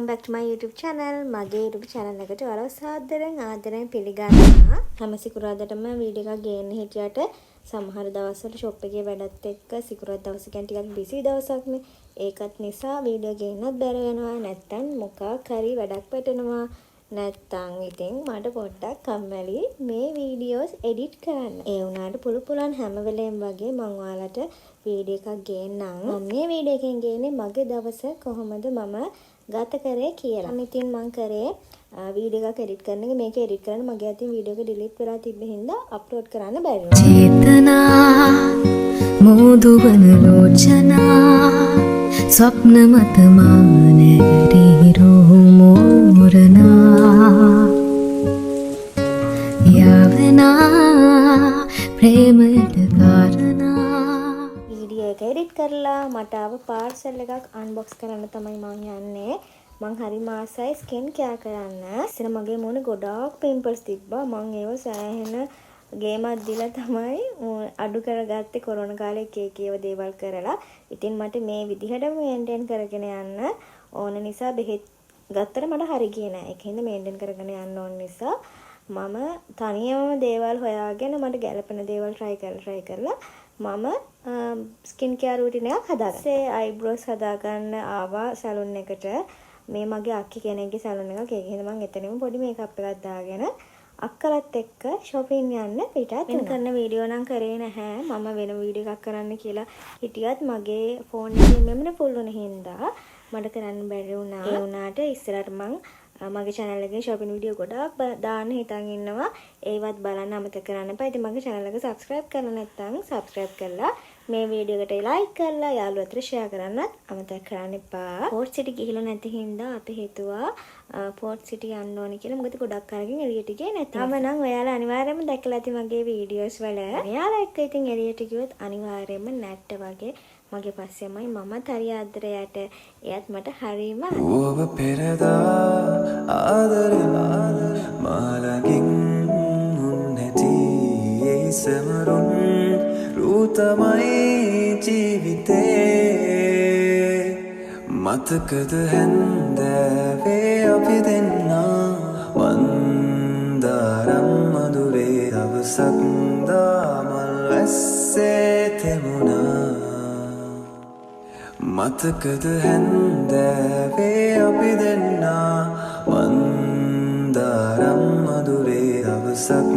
back to my YouTube channel. මගේ YouTube channel එකට ඔයාලව ආදරෙන් පිළිගන්නවා. හැම සිකුරාදාටම වීඩියෝ එකක් ගේන්න හිටියට සමහර දවස්වල shop එකේ වැඩත් එක්ක සිකුරාදා දවස කියන්නේ ටිකක් busy දවසක්නේ. ඒකත් නිසා වීඩියෝ ගේන්නත් බැර වෙනවා. නැත්තම් මොකක් හරි වැඩක් පැටෙනවා. නැත්තම් ඉතින් මට පොඩ්ඩක් කම්මැලි මේ වීඩියෝස් එඩිට් කරන්න. ඒ වුණාට පුළුවන් හැම වෙලේම වගේ මම ඔයාලට වීඩියෝ එකක් ගේන්නම්. මම මේ වීඩියෝ එකෙන් ගේන්නේ මගේ දවස කොහොමද මම ගත කරේ කියලා. ඉතින් මම කරේ වීඩියෝ එකක් එඩිට් කරන එක. මේක එඩිට් කරන්න මගේ අතින් වීඩියෝ එක ඩිලීට් වෙලා තිබ්බ හින්දා අප්ලෝඩ් කරන්න බැරි වුණා. චේතනා මෝදුවන ලෝචනා ස්වප්න මත මානරිරෝ මෝරනා යවනා ප්‍රේමයට කාරණා. වීඩියෝ එක එඩිට් කරලා මට ආව පාර්සල් එකක් අන්බොක්ස් කරන්න තමයි මම යන්නේ. මං හරි මාසයි ස්කින් කෙයාර් කරන්න. ඉතින් මගේ මොනේ ගොඩාක් පිම්පල්ස් තිබ්බා. මං ඒව සෑහෙන ගේමක් දීලා තමයි අඩු කරගත්තේ කොරෝනා කාලේ කීකේව දේවල් කරලා. ඉතින් මට මේ විදිහට මේන්ටේන් කරගෙන යන්න ඕන නිසා බෙහෙත් ගත්තට මට හරි ගියේ නෑ. ඒකින්ද මේන්ටේන් කරගෙන යන්න ඕන නිසා මම තනියම දේවල් හොයාගෙන මට ගැළපෙන දේවල් try කරලා මම ස්කින් කෙයාර් රූටින් එකක් හදාගත්තා. ඒ අයිබ්‍රෝස් හදාගන්න ආවා සැලුන් එකට. මේ මගේ අක්කි කෙනෙක්ගේ සැලුන් එකක්. ඒකෙන්ද මම එතනම පොඩි මේකප් එකක් දාගෙන අක්කලත් එක්ක shopping යන්න පිටත් වෙන කරන වීඩියෝ නම් කරේ නැහැ. මම වෙන වීඩියෝ එකක් කරන්න කියලා හිටියත් මගේ ෆෝන් එකේ මෙමරි ෆුල් වුණ හින්දා මට කරන්න බැරි වුණා. ඒ වුණාට ඉස්සරහට මම මගේ channel එකේ shopping video ගොඩාක් දාන්න හිතන් ඉන්නවා. ඒවත් බලන්න අමතක කරන්න එපා. ඉතින් මගේ channel එක subscribe කරලා නැත්නම් subscribe කරලා මේ වීඩියෝ එකට like කරලා යාළුවෝ අතර share කරන්නත් අමතක කරන්න එපා. Port City ගිහිල්ලා නැති හින්දා අපි හිතුවා Port City යන්න ඕනේ කියලා. මොකද ගොඩක් අරගෙන එළියට ගියේ නැති. නම් ඔයාලා අනිවාර්යයෙන්ම දැකලා ඇති මගේ වීඩියෝස් වල. ඔයාලා එක්ක ඉතින් එළියට ගියොත් අනිවාර්යයෙන්ම නැට්ට වගේ මගේ පස්සෙමයි මමත් හරි ආදරයට එයත් මට හරිම ඔබ පෙරදා ආදරේ මාලකින් නැති ඒ සමරුන් රුතමයි ජීවිතේ මතකද හැන්දෑවේ අපි දෙන්නා වන්දාරම් මధుරේ දවසක් දාමල් වැස්සේ තෙමුණා මතකද හැන්දෑවේ අපි දෙන්නා වන්දාරම් මధుරේ දවසක්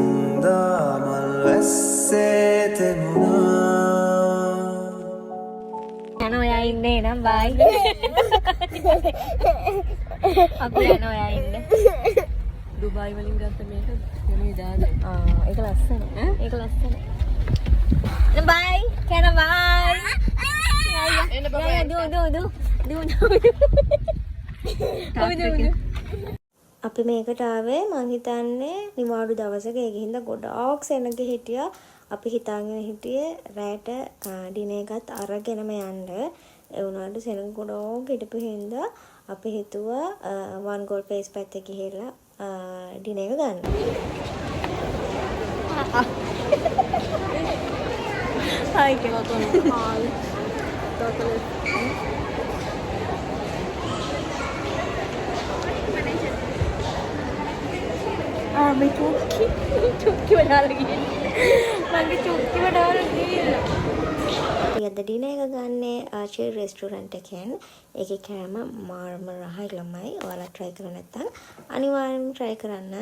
දාමල් වැස්සේ තෙමුණා. යන ඔයා ඉන්නේ නම් බයි. අපි යන ඔයා ඉන්න. දුබායි වලින් ගත්ත මේක නෙමෙයි දාන්නේ. ඒක ලස්සන. ඒක ලස්සන. බයි. කන බයි. එන්න do. අපි මේකට ආවේ මං හිතන්නේ නිවාඩු දවසක. ඒක හින්දා ගොඩාක් සෙනග හිටියා. අපි හිතාගෙන හිටියේ රැට ඩිනර් එකත් අරගෙනම යන්න. ඒ වුණාට සෙනග ගොඩාක් හිටපු හින්දා අපි හිතුවා one gold face පැත්තේ ගිහිල්ලා ඩිනර් එක ගන්න. Hai කියලා කොහොමද? මේ චුක්කි වඩාලා ගිහින් මගේ චුක්කි වඩාලා ගිහින් අපි අද ඩිනර් එක ගන්නේ ආචර් රෙස්ටෝරන්ට් එකෙන්. ඒකේ කෑම මාර්ම රහයි ළමයි. ඔයාලා try කරලා නැත්නම් අනිවාර්යෙන්ම try කරන්න.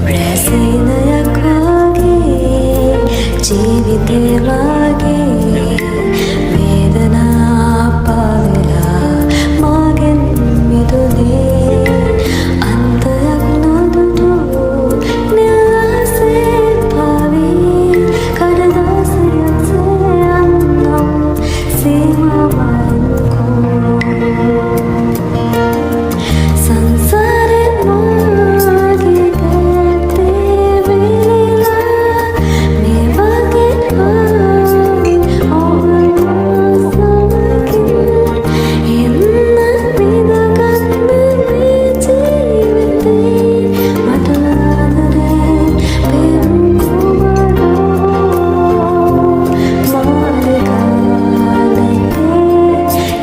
ප්‍රසන්නයක් වගේ ජීවිතේ වගේ වේදනා පාවෙලා මගෙන් මිදුනේ අන්තයක් නොදුටු නිවාසේ පාවී කඩදාසියක් යන්නම් සීමාවන් සංසාරේ මාගේ පැත්තේ වෙලා මේ වගේ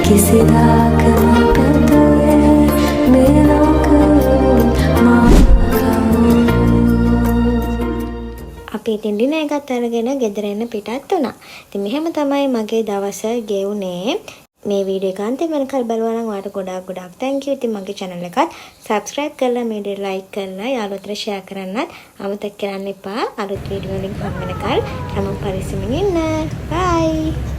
කිසිදාක මතකයේ මේ ලෝකයේ අපි ඉතින් ඩිනර් එකත් අරගෙන ගෙදර එන්න පිටත් වුණා. ඉතින් මෙහෙම තමයි මගේ දවස ගෙවුනේ. මේ වීඩියෝ එක අන්තිම වෙනකල් බලුවා නම් ඔයාලට ගොඩාක් thank you. ඉතින් මගේ channel එකත් subscribe කරලා මේ වීඩියෝ like කරලා යාළුවොත් share කරන්නත් අමතක කරන්න එපා. අලුත් වීඩියෝ වලින් හම්බ වෙනකල් හැමෝම පරිස්සමින් ඉන්න. bye.